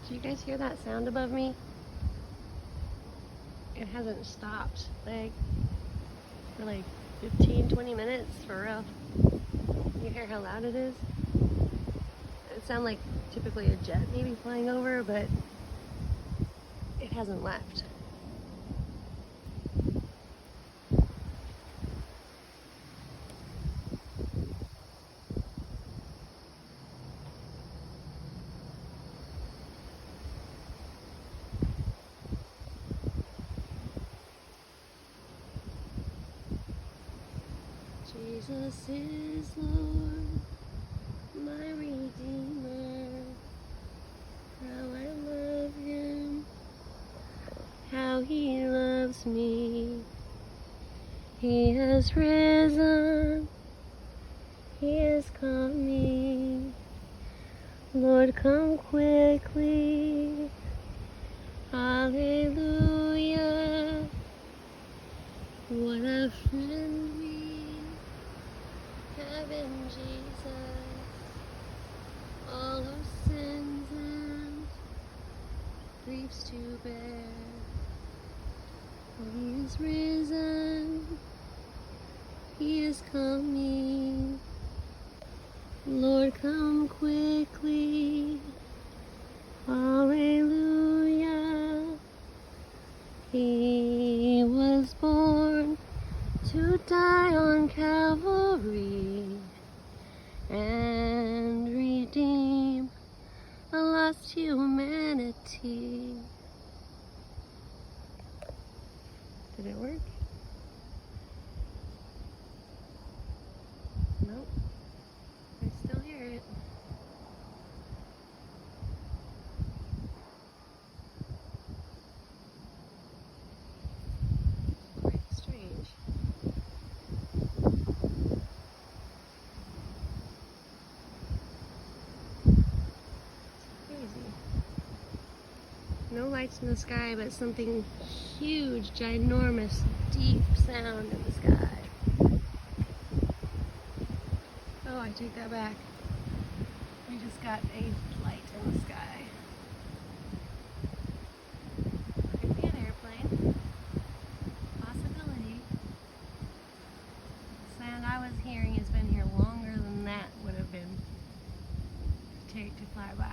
Do you guys hear that sound above me? It hasn't stopped for like 15-20 minutes for real. You hear how loud it is? It sounds like typically a jet maybe flying over, but it hasn't left. Jesus is Lord, my Redeemer. How I love Him, how He loves me. He has risen, He is coming. Lord, come quickly. Hallelujah. What a friend we have in Jesus. All our sins and griefs to bear. He is risen. He is coming. Lord, come quickly. Hallelujah. He was born to die on Calvary and redeem a lost humanity. Did it work? Nope. I still hear it. Quite strange. Crazy. No lights in the sky, but something huge, ginormous, deep sound in the sky. Oh, I take that back. We just got a light in the sky. Could be an airplane. Possibility. The sound I was hearing has been here longer than that would have been to take to fly by.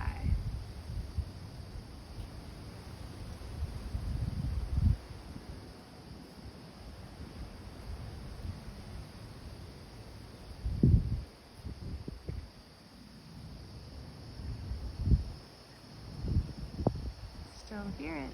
Still hear it.